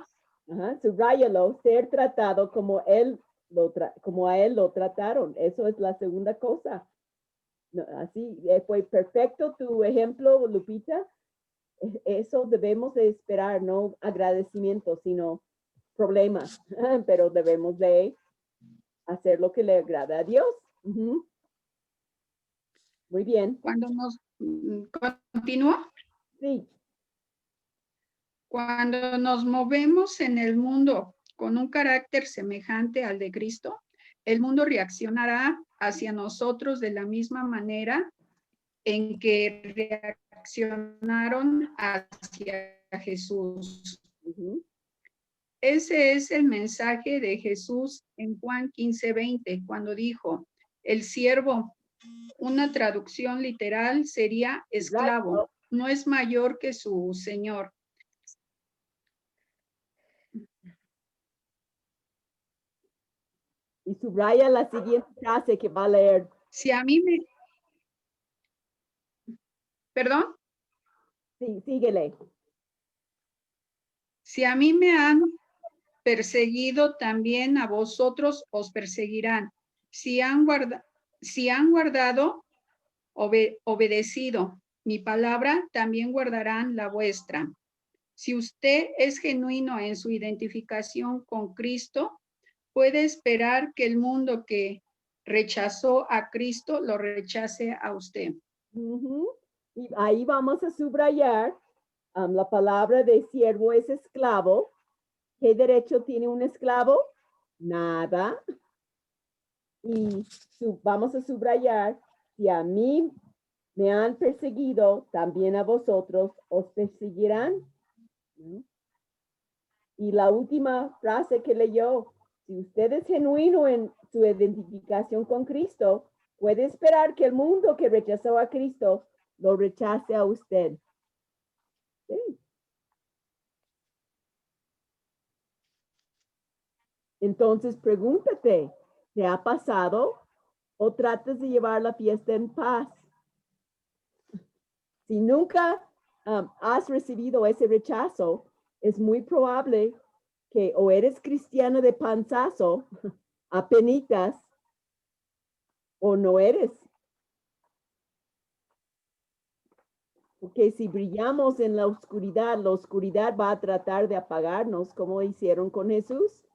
Speaker 1: Subráyalo, ser tratado como a él lo trataron. Eso es la segunda cosa. No, así fue perfecto tu ejemplo, Lupita. Eso debemos de esperar, no agradecimiento, sino problemas, pero debemos de hacer lo que le agrada a Dios. Muy bien.
Speaker 21: Cuando nos continúo.
Speaker 1: Sí.
Speaker 21: Cuando nos movemos en el mundo con un carácter semejante al de Cristo, el mundo reaccionará hacia nosotros de la misma manera en que reaccionaron hacia Jesús. Ese es el mensaje de Jesús en Juan 15:20, cuando dijo, El siervo, una traducción literal sería esclavo, no es mayor que su señor.
Speaker 1: Y subraya la siguiente frase que va a leer.
Speaker 21: Si a mí me... ¿Perdón?
Speaker 1: Sí, síguele.
Speaker 21: Si a mí me han perseguido, también a vosotros os perseguirán. Si han guardado, obedecido mi palabra, también guardarán la vuestra. Si usted es genuino en su identificación con Cristo, puede esperar que el mundo que rechazó a Cristo lo rechace a usted.
Speaker 1: Y ahí vamos a subrayar la palabra de siervo es esclavo. ¿Qué derecho tiene un esclavo? Nada. Y vamos a subrayar, si a mí me han perseguido, también a vosotros os perseguirán. Y la última frase que leyó, si usted es genuino en su identificación con Cristo, puede esperar que el mundo que rechazó a Cristo lo rechace a usted. Sí. Entonces pregúntate, ¿te ha pasado o tratas de llevar la fiesta en paz? Si nunca has recibido ese rechazo, es muy probable que o eres cristiano de panzazo, apenitas, o no eres. Porque si brillamos en la oscuridad va a tratar de apagarnos, como hicieron con Jesús.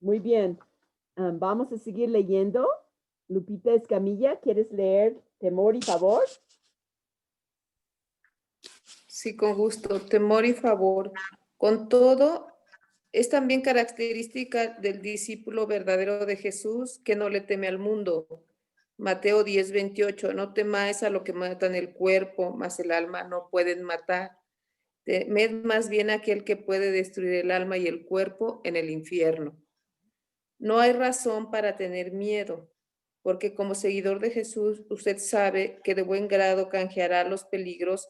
Speaker 1: Muy bien. Vamos a seguir leyendo. Lupita Escamilla, ¿quieres leer Temor y Favor?
Speaker 20: Sí, con gusto. Temor y favor. Con todo, es también característica del discípulo verdadero de Jesús que no le teme al mundo. Mateo 10:28, no temáis a lo que matan el cuerpo, mas el alma no pueden matar. Temed más bien a aquel que puede destruir el alma y el cuerpo en el infierno. No hay razón para tener miedo, porque como seguidor de Jesús, usted sabe que de buen grado canjeará los peligros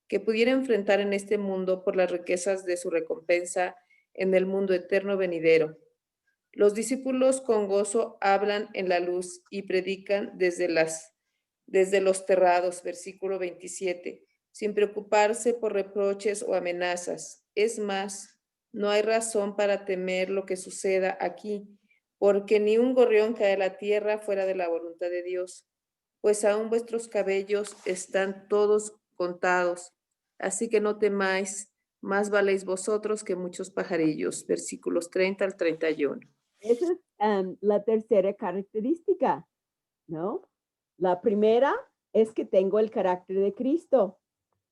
Speaker 20: que pudiera enfrentar en este mundo por las riquezas de su recompensa en el mundo eterno venidero. Los discípulos con gozo hablan en la luz y predican desde los terrados, versículo 27, sin preocuparse por reproches o amenazas. Es más, no hay razón para temer lo que suceda aquí, porque ni un gorrión cae a la tierra fuera de la voluntad de Dios, pues aún vuestros cabellos están todos contados. Así que no temáis, más valéis vosotros que muchos pajarillos. Versículos 30 al 31.
Speaker 1: Esa es la tercera característica, ¿no? La primera es que tengo el carácter de Cristo.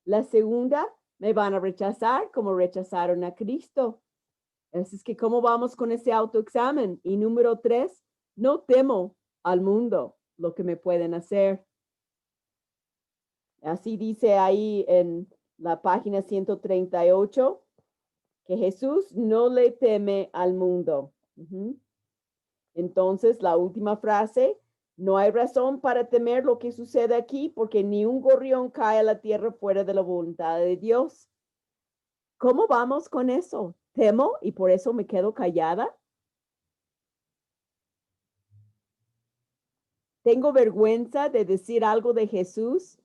Speaker 1: La segunda, me van a rechazar como rechazaron a Cristo. Así es que, ¿cómo vamos con ese autoexamen? Y número 3, no temo al mundo lo que me pueden hacer. Así dice ahí en la página 138, que Jesús no le teme al mundo. Entonces, la última frase, no hay razón para temer lo que sucede aquí, porque ni un gorrión cae a la tierra fuera de la voluntad de Dios. ¿Cómo vamos con eso? ¿Temo y por eso me quedo callada? ¿Tengo vergüenza de decir algo de Jesús?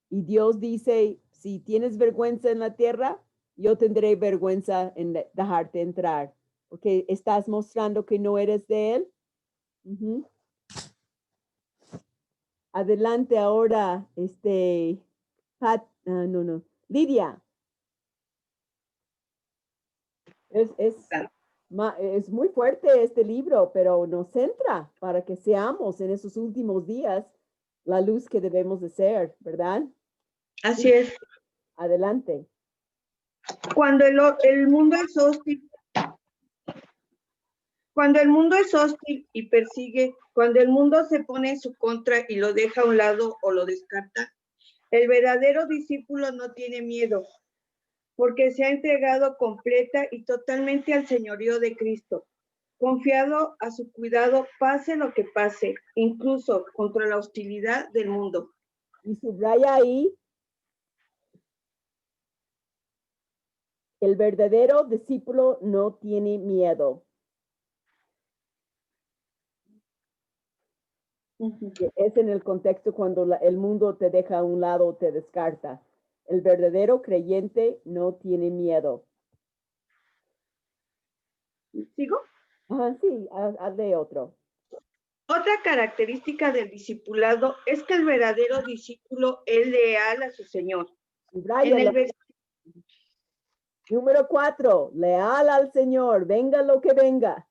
Speaker 1: Y Dios dice, si tienes vergüenza en la tierra, yo tendré vergüenza en dejarte entrar, porque estás mostrando que no eres de Él. Adelante ahora, Lidia. Es muy fuerte este libro, pero nos centra para que seamos en esos últimos días la luz que debemos de ser, ¿verdad?
Speaker 7: Así es.
Speaker 1: Adelante.
Speaker 7: Cuando el mundo es hostil, y persigue, cuando el mundo se pone en su contra y lo deja a un lado o lo descarta, el verdadero discípulo no tiene miedo, porque se ha entregado completa y totalmente al señorío de Cristo.
Speaker 3: confiado a su cuidado, pase lo que pase, incluso contra la hostilidad del mundo.
Speaker 1: Y subraya ahí, el verdadero discípulo no tiene miedo. Es en el contexto cuando el mundo te deja a un lado o te descarta. El verdadero creyente no tiene miedo.
Speaker 3: ¿Sigo?
Speaker 1: Ajá, sí, haz de otro.
Speaker 3: Otra característica del discipulado es que el verdadero discípulo es leal a su Señor.
Speaker 1: Número 4, leal al Señor, venga lo que venga.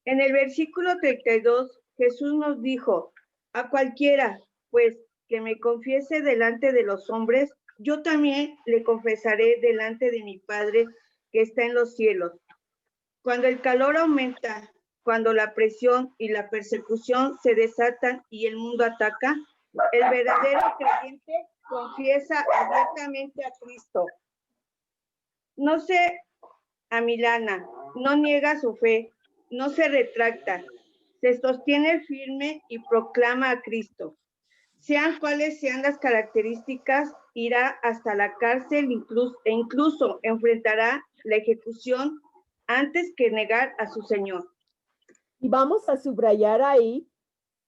Speaker 3: En el versículo 32, Jesús nos dijo, a cualquiera, pues, que me confiese delante de los hombres, yo también le confesaré delante de mi Padre que está en los cielos. Cuando el calor aumenta, cuando la presión y la persecución se desatan y el mundo ataca, el verdadero creyente confiesa abiertamente a Cristo. No se amilana, no niega su fe, no se retracta, se sostiene firme y proclama a Cristo. Sean cuales sean las características, irá hasta la cárcel e incluso enfrentará la ejecución antes que negar a su Señor.
Speaker 1: Y vamos a subrayar ahí,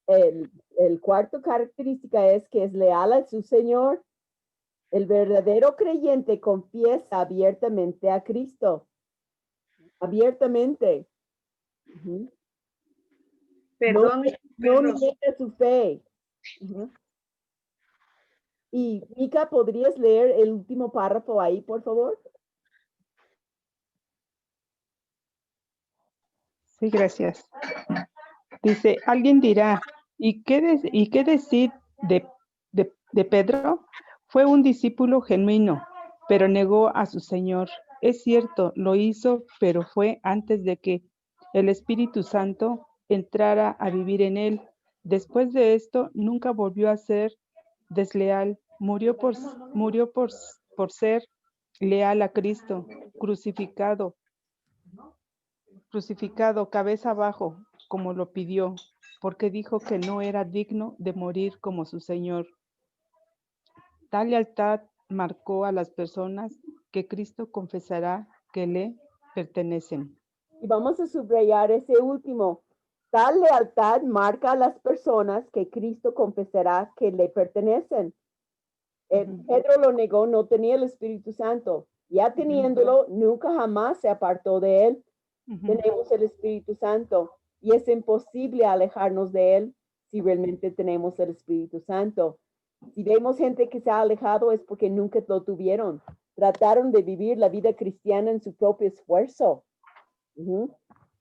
Speaker 1: el cuarto característica es que es leal a su Señor. El verdadero creyente confiesa abiertamente a Cristo. Abiertamente.
Speaker 3: Perdón,
Speaker 1: no niega su fe. Y Mica, ¿podrías leer el último párrafo ahí, por favor?
Speaker 22: Sí, gracias. Dice, alguien dirá, ¿y qué decir de Pedro? Fue un discípulo genuino, pero negó a su Señor. Es cierto, lo hizo, pero fue antes de que el Espíritu Santo entrara a vivir en él. Después de esto, nunca volvió a ser desleal. Murió por ser leal a Cristo, crucificado cabeza abajo, como lo pidió, porque dijo que no era digno de morir como su Señor. Tal lealtad marcó a las personas que Cristo confesará que le pertenecen.
Speaker 1: Y vamos a subrayar ese último. Tal lealtad marca a las personas que Cristo confesará que le pertenecen. Pedro lo negó, no tenía el Espíritu Santo. Ya teniéndolo, nunca jamás se apartó de él. Tenemos el Espíritu Santo y es imposible alejarnos de él si realmente tenemos el Espíritu Santo. Si vemos gente que se ha alejado es porque nunca lo tuvieron. Trataron de vivir la vida cristiana en su propio esfuerzo.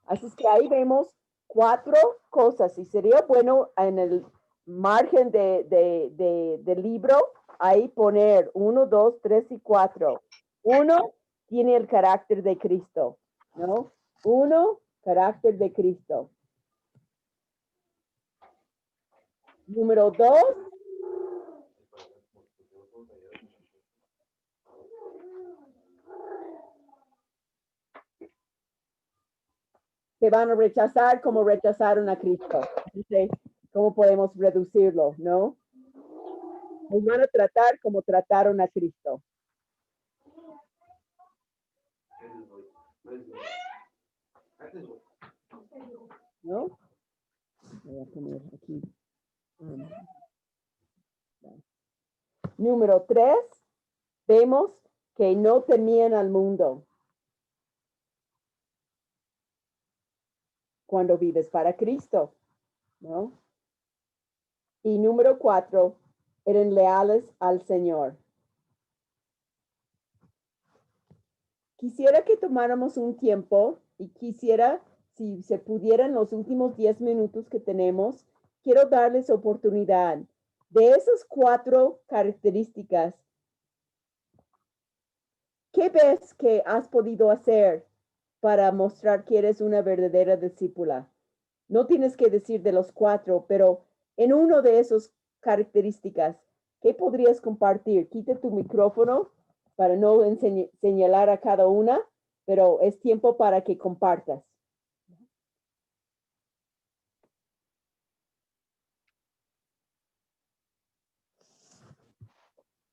Speaker 1: Así es que ahí vemos 4 cosas y sería bueno en el margen del libro ahí poner 1, 2, 3 y 4. 1 tiene el carácter de Cristo, ¿no? 1, carácter de Cristo. Número 2, se van a rechazar como rechazaron a Cristo. Entonces, ¿cómo podemos reducirlo, no? Nos van a tratar como trataron a Cristo. ¿No? Voy a poner aquí. Número 3, vemos que no temían al mundo. Cuando vives para Cristo, ¿no? Y número 4, eran leales al Señor. Quisiera que tomáramos un tiempo y quisiera, si se pudiera en los últimos 10 minutos que tenemos, quiero darles oportunidad. De esas 4 características, ¿qué ves que has podido hacer para mostrar que eres una verdadera discípula? No tienes que decir de los 4, pero en uno de esas características, ¿qué podrías compartir? Quita tu micrófono para no señalar a cada una pero es tiempo para que compartas.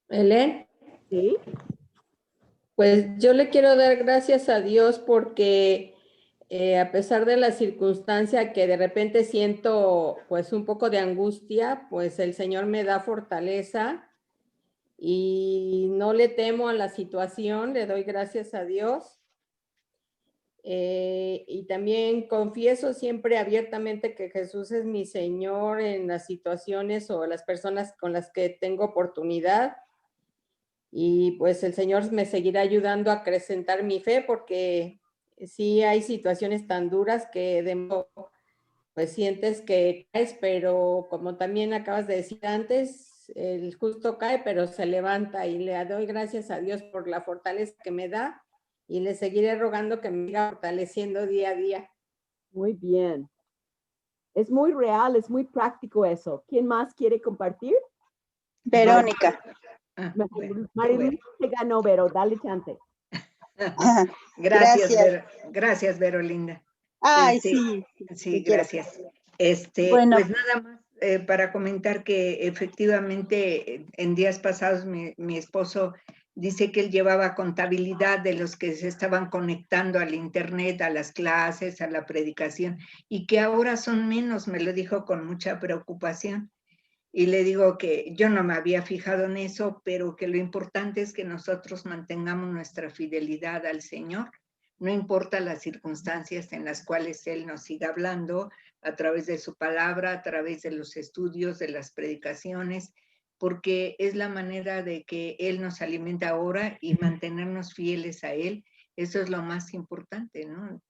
Speaker 9: Helen.
Speaker 1: Sí.
Speaker 9: Pues yo le quiero dar gracias a Dios porque a pesar de la circunstancia que de repente siento pues un poco de angustia, pues el Señor me da fortaleza y no le temo a la situación, le doy gracias a Dios. Y también confieso siempre abiertamente que Jesús es mi Señor en las situaciones o las personas con las que tengo oportunidad. Y pues el Señor me seguirá ayudando a acrecentar mi fe porque sí hay situaciones tan duras que de modo, pues sientes que caes, pero como también acabas de decir antes, el justo cae, pero se levanta y le doy gracias a Dios por la fortaleza que me da y le seguiré rogando que me siga fortaleciendo día a día.
Speaker 1: Muy bien. Es muy real, es muy práctico eso. ¿Quién más quiere compartir?
Speaker 4: Verónica.
Speaker 1: Marilu se ganó, Vero, dale chance.
Speaker 19: Gracias, Verolinda.
Speaker 4: Ay, sí.
Speaker 19: Sí, gracias.
Speaker 4: Bueno.
Speaker 19: Pues nada más para comentar que efectivamente en días pasados mi esposo dice que él llevaba contabilidad de los que se estaban conectando al internet, a las clases, a la predicación, y que ahora son menos, me lo dijo con mucha preocupación. Y le digo que yo no me había fijado en eso, pero que lo importante es que nosotros mantengamos nuestra fidelidad al Señor. No importa las circunstancias en las cuales Él nos siga hablando, a través de su palabra, a través de los estudios, de las predicaciones, porque es la manera de que Él nos alimenta ahora y mantenernos fieles a Él. Eso es lo más importante, ¿no?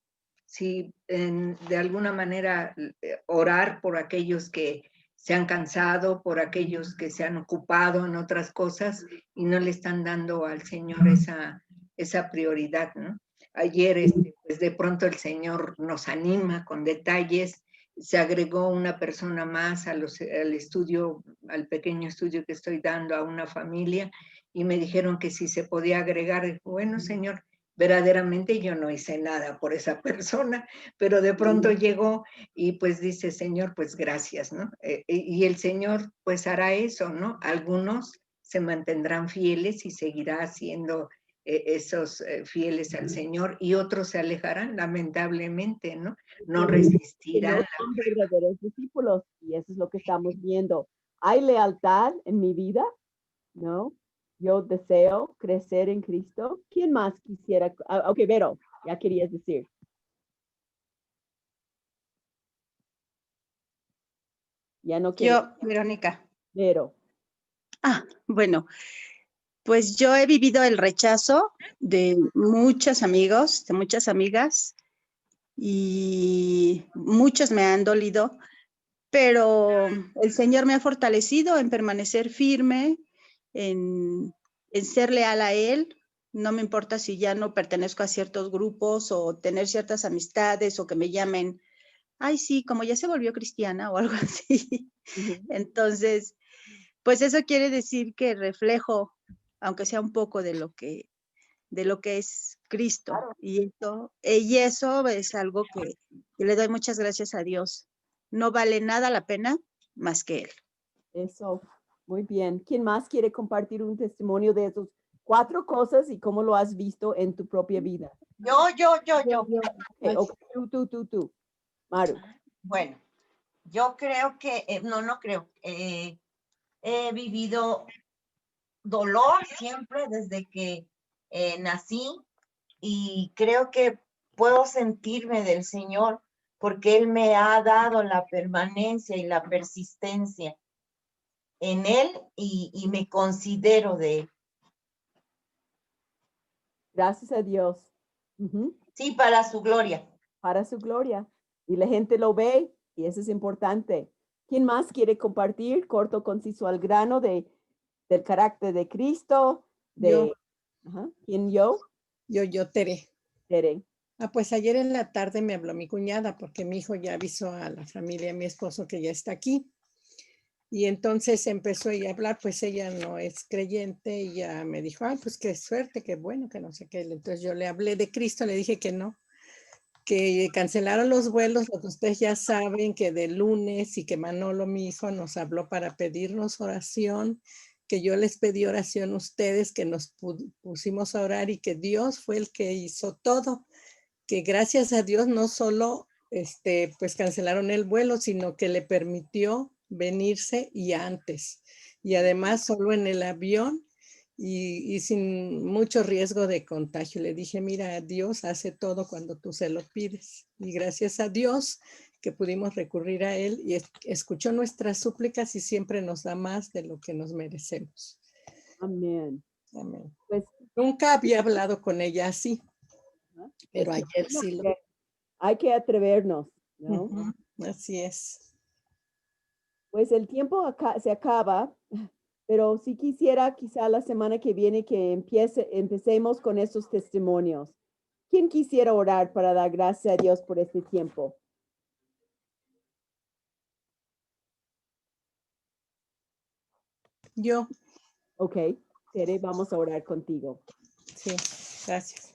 Speaker 19: Si de alguna manera orar por aquellos que se han cansado, por aquellos que se han ocupado en otras cosas y no le están dando al Señor esa prioridad, ¿no? Ayer, pues de pronto el Señor nos anima con detalles, se agregó una persona más al estudio, al pequeño estudio que estoy dando a una familia, y me dijeron que si se podía agregar. Bueno, Señor, verdaderamente yo no hice nada por esa persona, pero de pronto llegó y pues dice, Señor, pues gracias, ¿no? Y el Señor pues hará eso, ¿no? Algunos se mantendrán fieles y seguirá haciendo esos fieles al Señor, y otros se alejarán, lamentablemente, ¿no? No resistirán.
Speaker 1: No son verdaderos discípulos, y eso es lo que estamos viendo. ¿Hay lealtad en mi vida? ¿No? Yo deseo crecer en Cristo. ¿Quién más quisiera? Ok, Vero, ya querías decir. Ya no quiero.
Speaker 4: Yo, Verónica.
Speaker 1: Vero.
Speaker 4: Bueno, pues yo he vivido el rechazo de muchos amigos, de muchas amigas, y muchos me han dolido, pero el Señor me ha fortalecido en permanecer firme, en ser leal a Él. No me importa si ya no pertenezco a ciertos grupos o tener ciertas amistades o que me llamen, ay, sí, como ya se volvió cristiana o algo así. Entonces, pues eso quiere decir que reflejo, aunque sea un poco de lo que es Cristo. Y eso es algo que le doy muchas gracias a Dios. No vale nada la pena más que Él.
Speaker 1: Eso, muy bien. ¿Quién más quiere compartir un testimonio de esos 4 cosas y cómo lo has visto en tu propia vida?
Speaker 4: Yo.
Speaker 1: Okay, tú. Maru.
Speaker 4: Bueno, yo creo que, no creo. He vivido dolor siempre desde que nací, y creo que puedo sentirme del Señor porque Él me ha dado la permanencia y la persistencia en Él, y me considero de Él.
Speaker 1: Gracias a Dios.
Speaker 4: Sí, para su gloria.
Speaker 1: Para su gloria. Y la gente lo ve, y eso es importante. ¿Quién más quiere compartir, corto, conciso, al grano, del carácter de Cristo?
Speaker 5: Yo.
Speaker 1: ¿Quién, yo?
Speaker 5: Yo, Tere.
Speaker 1: Tere.
Speaker 5: Pues ayer en la tarde me habló mi cuñada porque mi hijo ya avisó a la familia, a mi esposo, que ya está aquí. Y entonces empezó ella a hablar, pues ella no es creyente y ya me dijo, ay, pues qué suerte, qué bueno, que no sé qué. Entonces yo le hablé de Cristo, le dije que no, que cancelaron los vuelos, lo que ustedes ya saben, que de lunes y que Manolo, mi hijo, nos habló para pedirnos oración, que yo les pedí oración a ustedes, que nos pusimos a orar y que Dios fue el que hizo todo, que gracias a Dios no solo pues cancelaron el vuelo, sino que le permitió venirse y antes. Y además solo en el avión y sin mucho riesgo de contagio. Le dije, mira, Dios hace todo cuando tú se lo pides. Y gracias a Dios que pudimos recurrir a Él y escuchó nuestras súplicas y siempre nos da más de lo que nos merecemos.
Speaker 1: Amén.
Speaker 5: Amén.
Speaker 1: Pues
Speaker 5: nunca había hablado con ella así, pero ayer sí lo.
Speaker 1: Hay que atrevernos, ¿no?
Speaker 5: Así es.
Speaker 1: Pues el tiempo se acaba, pero sí quisiera quizá la semana que viene que empecemos con estos testimonios. ¿Quién quisiera orar para dar gracias a Dios por este tiempo?
Speaker 5: Yo.
Speaker 1: Ok, Tere, vamos a orar contigo.
Speaker 5: Sí, gracias.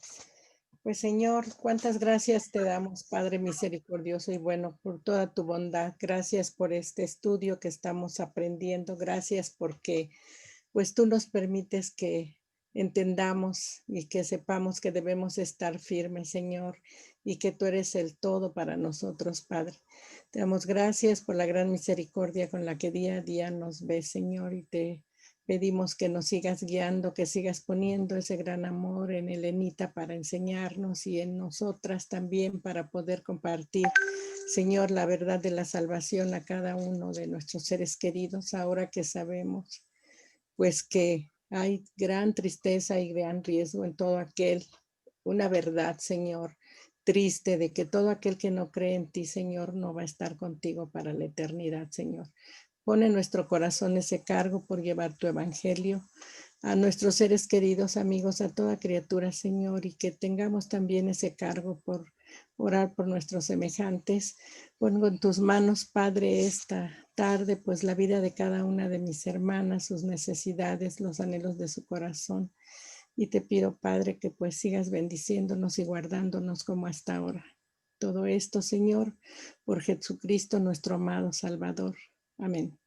Speaker 5: Pues Señor, cuántas gracias te damos, Padre misericordioso y bueno, por toda tu bondad. Gracias por este estudio que estamos aprendiendo. Gracias porque pues tú nos permites que entendamos y que sepamos que debemos estar firmes, Señor, y que tú eres el todo para nosotros, Padre. Te damos gracias por la gran misericordia con la que día a día nos ves, Señor, y te pedimos que nos sigas guiando, que sigas poniendo ese gran amor en Elenita para enseñarnos y en nosotras también para poder compartir, Señor, la verdad de la salvación a cada uno de nuestros seres queridos, ahora que sabemos, pues que hay gran tristeza y gran riesgo en todo aquel, una verdad, Señor, triste de que todo aquel que no cree en ti, Señor, no va a estar contigo para la eternidad, Señor. Pon en nuestro corazón ese cargo por llevar tu evangelio a nuestros seres queridos, amigos, a toda criatura, Señor, y que tengamos también ese cargo por orar por nuestros semejantes. Pongo en tus manos, Padre, esta tarde, pues la vida de cada una de mis hermanas, sus necesidades, los anhelos de su corazón. Y te pido, Padre, que pues sigas bendiciéndonos y guardándonos como hasta ahora. Todo esto, Señor, por Jesucristo, nuestro amado Salvador. Amén.